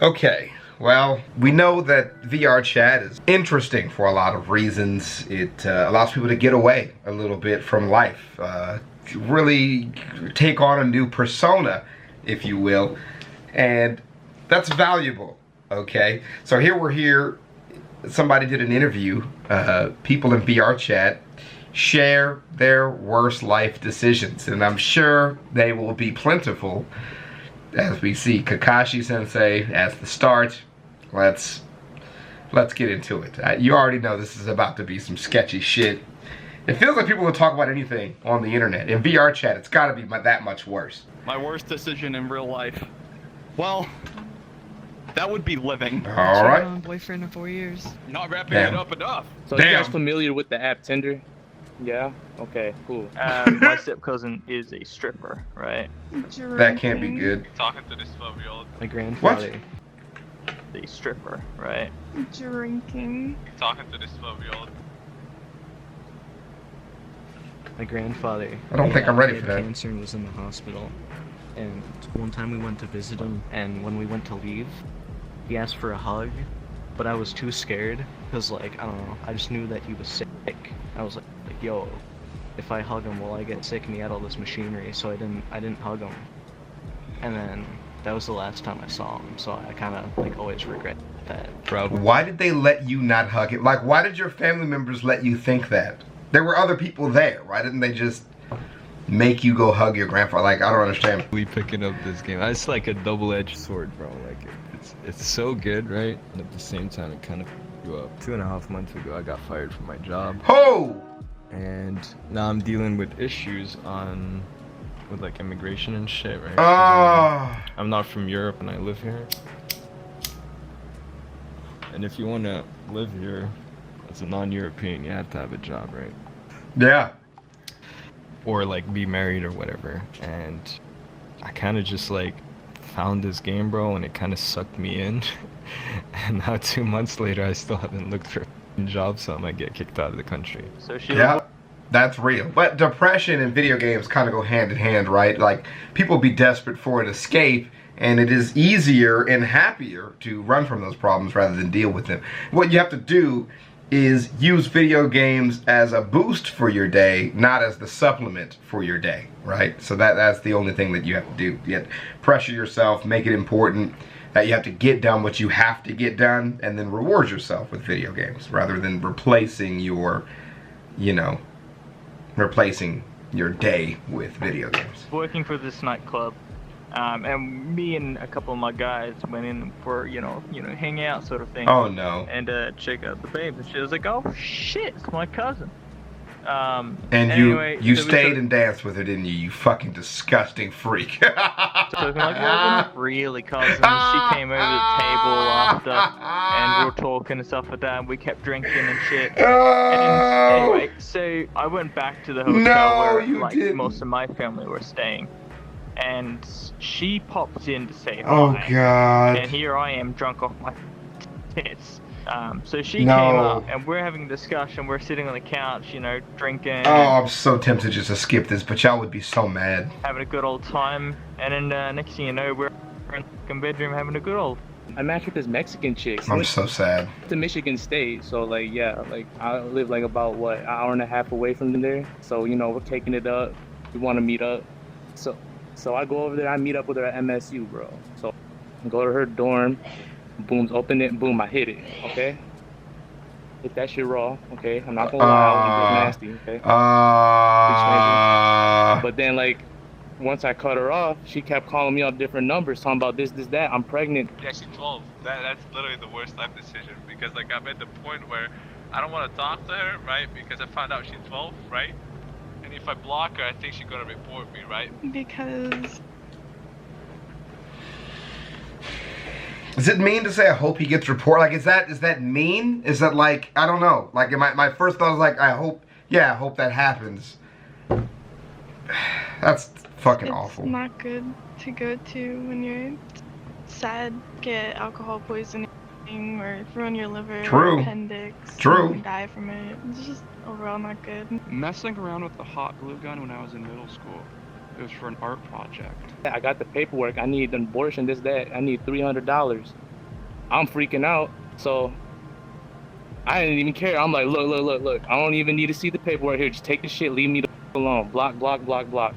Okay, well, we know that VR chat is interesting for a lot of reasons. It allows people to get away a little bit from life, to really take on a new persona, if you will, and that's valuable, okay? So here, somebody did an interview, people in VR chat share their worst life decisions, and I'm sure they will be plentiful. As we see Kakashi Sensei as the start, let's get into it. You already know this is about to be some sketchy shit. It feels like people will talk about anything on the internet. In VR chat, it's got to be that much worse. My worst decision in real life. Well, that would be living. All right. Boyfriend of 4 years. Not wrapping it up enough. So you guys familiar with the app Tinder? Yeah? Okay, cool. My step cousin is a stripper, right? That can't be good. Talking to this 12-year-old. My grandfather. A stripper, right? Drinking. Talking to this 12-year-old. My grandfather. I don't think I'm ready for that. Cancer and was in the hospital. And one time we went to visit him, and when we went to leave, he asked for a hug, but I was too scared, because, like, I don't know, I just knew that he was sick. I was like, yo, if I hug him, will I get sick? And he had all this machinery, so I didn't hug him. And then that was the last time I saw him, so I kind of, like, always regret that. Probably. Why did they let you not hug him? Like, why did your family members let you think that? There were other people there. Why didn't they just make you go hug your grandfather? Like, I don't understand. We picking up this game. It's like a double-edged sword, bro. Like, it's so good, right? And at the same time, it kind of grew up. 2.5 months ago, I got fired from my job. Oh! And now I'm dealing with issues with like immigration and shit, right? I'm not from Europe and I live here. And if you want to live here as a non-European, you have to have a job, right? Yeah. Or like be married or whatever. And I kind of just like found this game, bro, and it kind of sucked me in. And now 2 months later, I still haven't looked for a job, so I might get kicked out of the country. So yeah, that's real. But depression and video games kind of go hand in hand, right? Like, people be desperate for an escape, and it is easier and happier to run from those problems rather than deal with them. What you have to do is use video games as a boost for your day, not as the supplement for your day, right? So that's the only thing that you have to do. You have to pressure yourself, make it important that you have to get done what you have to get done, and then reward yourself with video games rather than replacing your, replacing your day with video games. Working for this nightclub, and me and a couple of my guys went in for hang out sort of thing. Oh no! And check out the babe, and she was like, "Oh shit, it's my cousin." And anyway, you stayed and danced with her, didn't you? You fucking disgusting freak. So like, wasn't really cousins. She came over to the table after, and we were talking and stuff like that, and we kept drinking and shit. And anyway, so I went back to the hotel where most of my family were staying, and she popped in to say hi. Oh god. And here I am, drunk off my tits. So she came up, and we're having a discussion. We're sitting on the couch, drinking. Oh, I'm so tempted just to skip this, but y'all would be so mad. Having a good old time, and then next thing you know, we're in the bedroom having a good old. I matched with this Mexican chick. I'm so sad. To Michigan State, so like I live like about an hour and a half away from there. So we're taking it up. We want to meet up. So I go over there. I meet up with her at MSU, bro. So I go to her dorm. Boom's open it, boom, I hit it, okay? Hit that shit raw, okay? I'm not gonna lie, it was nasty, okay? But then, like, once I cut her off, she kept calling me off different numbers, talking about this, that, I'm pregnant. Yeah, she's 12. That's literally the worst life decision, because, like, I'm at the point where I don't want to talk to her, right? Because I found out she's 12, right? And if I block her, I think she's gonna report me, right? Because... Is it mean to say I hope he gets reported? Like, is that mean? Is that like, I don't know. Like, my first thought was like, I hope that happens. That's fucking awful. It's not good to go to when you're sad, get alcohol poisoning, or ruin your liver, or appendix, and die from it. It's just overall not good. Messing around with the hot glue gun when I was in middle school. It was for an art project. I got the paperwork. I need an abortion, this, that. I need $300. I'm freaking out. So I didn't even care. I'm like, look. I don't even need to see the paperwork here. Just take the shit. Leave me alone. Block.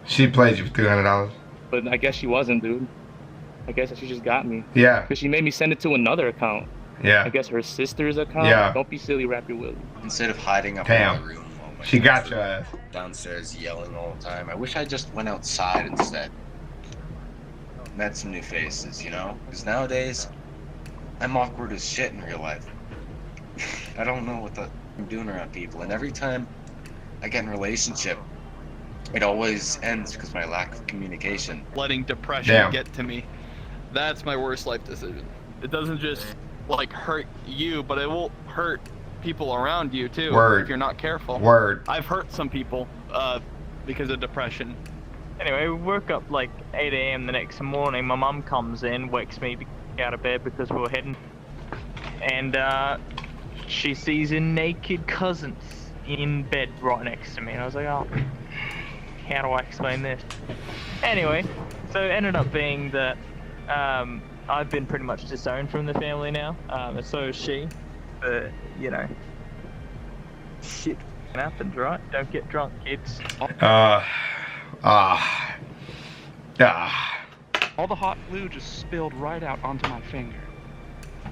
She played you for $300. But I guess she wasn't, dude. I guess she just got me. Yeah. Because she made me send it to another account. Yeah. I guess her sister's account. Yeah. Don't be silly, wrap your willy. Instead of hiding up Damn. in my room while my She got friends your were ass. downstairs yelling all the time, I wish I just went outside instead. Met some new faces, you know? Because nowadays, I'm awkward as shit in real life. I don't know what I'm doing around people, and every time I get in a relationship, it always ends because of my lack of communication. Letting depression get to me. That's my worst life decision. It doesn't just like hurt you, but it will hurt people around you too. Word. If you're not careful. Word. I've hurt some people because of depression. Anyway, we woke up like 8 a.m. the next morning. My mum comes in, wakes me out of bed because we were heading, and she sees a naked cousin in bed right next to me. And I was like, oh, how do I explain this? Anyway, so it ended up being that I've been pretty much disowned from the family now, and so is she. But, you know, shit happens, right? Don't get drunk, kids. All the hot glue just spilled right out onto my finger.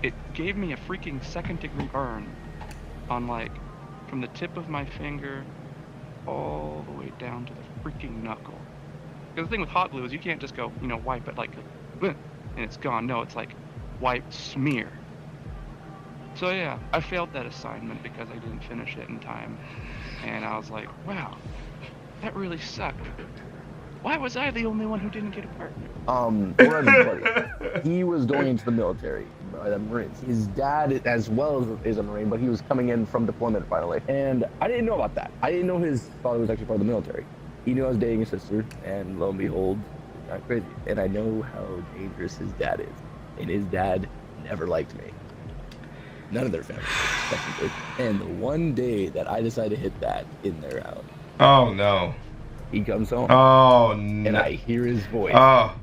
It gave me a freaking second-degree burn on, like, from the tip of my finger all the way down to the freaking knuckle. Because the thing with hot glue is you can't just go, you know, wipe it like, and it's gone. No, it's like, wipe, smear. So yeah, I failed that assignment because I didn't finish it in time. And I was like, wow, that really sucked. Why was I the only one who didn't get a partner? He was going into the military, the Marines. His dad, as well, is a Marine, but he was coming in from deployment finally. And I didn't know about that. I didn't know his father was actually part of the military. He knew I was dating his sister, and lo and behold, got crazy. And I know how dangerous his dad is. And his dad never liked me. None of their family, technically. And the one day that I decided to hit that in their house. Oh no. He comes home. Oh no. And I hear his voice. Oh.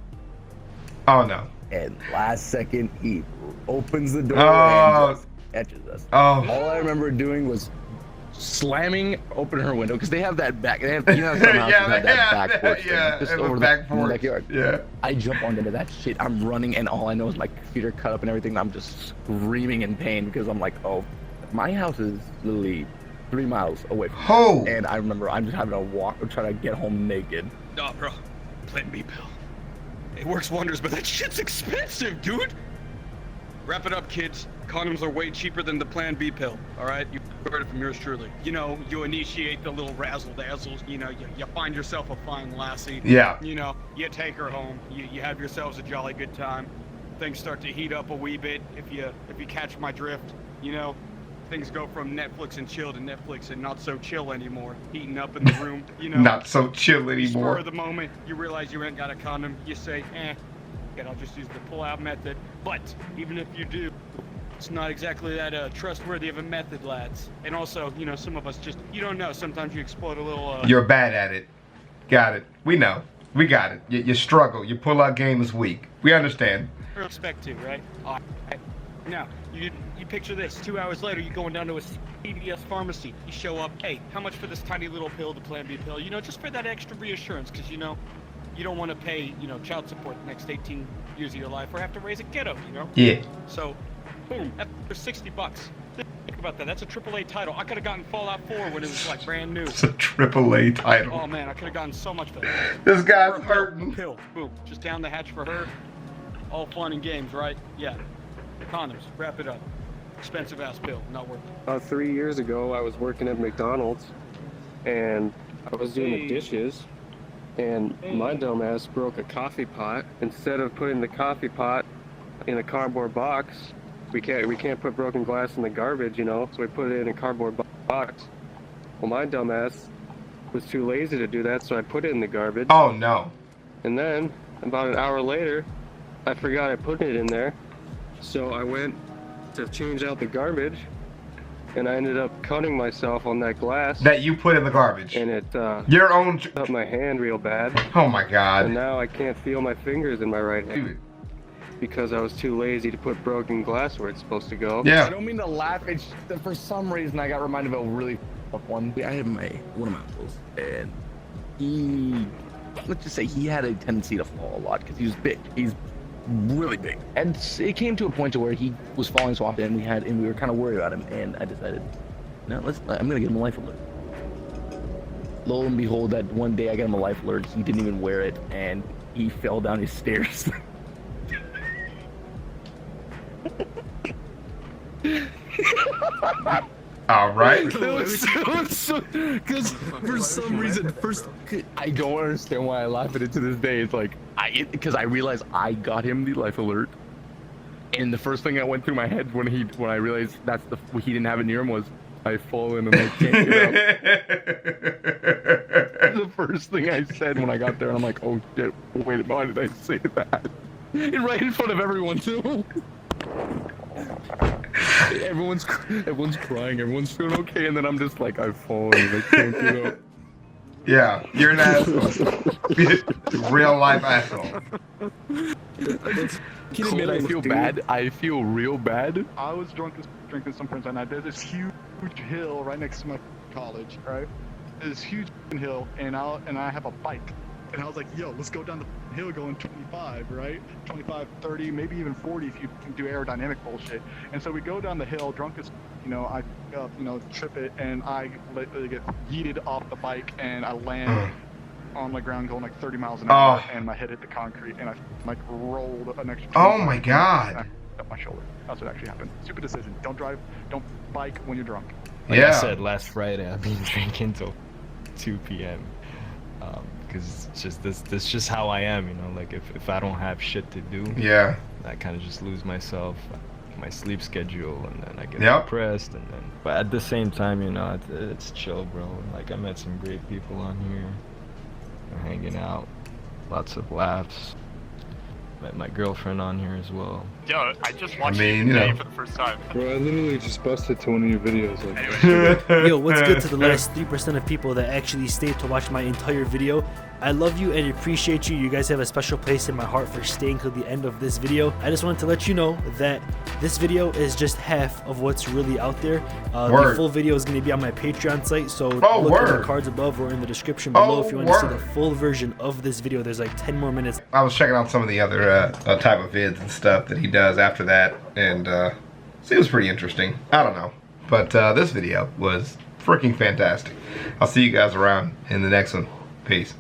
Oh no. And last second, he opens the door and just catches us. Oh. All I remember doing was slamming open her window because they have that back. They have, you know, some houses have that back porch thing, just over the backyard. Yeah. I jump onto that shit. I'm running, and all I know is my feet are cut up and everything. And I'm just screaming in pain because I'm like, oh, my house is literally 3 miles away from Oh. And I remember I'm just having to walk, trying to get home naked. Nah, bro. Plan B pill. It works wonders, but that shit's expensive, dude. Wrap it up, kids. Condoms are way cheaper than the Plan B pill. All right, you heard it from yours truly. You know, you initiate the little razzle dazzles. You know, you find yourself a fine lassie. Yeah. You know, you take her home. You have yourselves a jolly good time. Things start to heat up a wee bit. If you catch my drift, you know, things go from Netflix and chill to Netflix and not so chill anymore. Heating up in the room, you know. Not so chill anymore. Spur of the moment, you realize you ain't got a condom. You say, and I'll just use the pull-out method. But even if you do, it's not exactly that trustworthy of a method, lads. And also, you know, some of us just, you don't know. Sometimes you explode a little. You're bad at it. Got it. We know. We got it. You struggle. Your pull-out game is weak. We understand. Expect to, right? All right. Now, you picture this. 2 hours later, you're going down to a CVS pharmacy. You show up. Hey, how much for this tiny little pill, the Plan B pill? You know, just for that extra reassurance, because, you know, you don't want to pay, you know, child support the next 18 years of your life or have to raise a kiddo, you know? Yeah. So, boom, that's for $60. Think about that. That's a AAA title. I could have gotten Fallout 4 when it was, like, brand new. It's a AAA title. Oh, man, I could have gotten so much for that. This guy's hurting. Pill. Boom. Just down the hatch for her. All fun and games, right? Yeah. Condoms. Wrap it up. Expensive ass pill. Not worth it. 3 years ago, I was working at McDonald's, and I was doing the dishes, and my dumbass broke a coffee pot. Instead of putting the coffee pot in a cardboard box, we can't put broken glass in the garbage, you know, so we put it in a cardboard box. Well, my dumbass was too lazy to do that, so I put it in the garbage. Oh no. And then, about an hour later, I forgot I put it in there, so I went to change out the garbage, and I ended up cutting myself on that glass. That you put in the garbage. And it your own up my hand real bad. Oh my god. And now I can't feel my fingers in my right hand. Dude, because I was too lazy to put broken glass where it's supposed to go. Yeah. I don't mean to laugh. It's just that for some reason I got reminded of a really up one. I had one of my uncles, and let's just say he had a tendency to fall a lot because he was big. He's really big, and it came to a point to where he was falling so often, and we were kind of worried about him. And I decided, no, I'm gonna get him a life alert. Lo and behold, that one day I got him a life alert. He didn't even wear it, and he fell down his stairs. All right. Because for some reason, I don't understand why I laugh at it to this day. It's like because I realized I got him the life alert, and the first thing that went through my head when I realized he didn't have it near him was, I've fallen and I can't get up. The first thing I said when I got there, and I'm like, oh shit, wait, why did I say that? And right in front of everyone too. Everyone's crying, everyone's feeling okay, and then I'm just like, I've fallen and I can't get up. Yeah, you're an asshole. Real life asshole. Can admit I feel bad. I feel real bad. I was drinking some friends, and there's this huge hill right next to my college, right? There's this huge hill, and I have a bike. And I was like, yo, let's go down the hill going 25, right? 25, 30, maybe even 40 if you can do aerodynamic bullshit. And so we go down the hill, drunk as, I trip it, and I literally get yeeted off the bike, and I land on the ground going like 30 miles an hour, and my head hit the concrete, and I like rolled an extra. Oh my god. Up my shoulder. That's what actually happened. Stupid decision. Don't bike when you're drunk. Like I said last Friday, I've been drinking till 2 p.m. Because it's just this just how I am, like if I don't have shit to do, I kind of just lose myself, my sleep schedule, and then I get depressed, and then, but at the same time, it's chill, bro. Like I met some great people on here, we're hanging out, lots of laughs. Met my girlfriend on here as well. Yo, I just watched you today for the first time. Bro, I literally just busted to one of your videos. Yo, what's good to the last 3% of people that actually stayed to watch my entire video? I love you and appreciate you. You guys have a special place in my heart for staying till the end of this video. I just wanted to let you know that this video is just half of what's really out there. The full video is going to be on my Patreon site, so look at the cards above or in the description below if you want to see the full version of this video. There's like 10 more minutes. I was checking out some of the other type of vids and stuff that he does after that, and it was pretty interesting. I don't know, but this video was freaking fantastic. I'll see you guys around in the next one. Peace.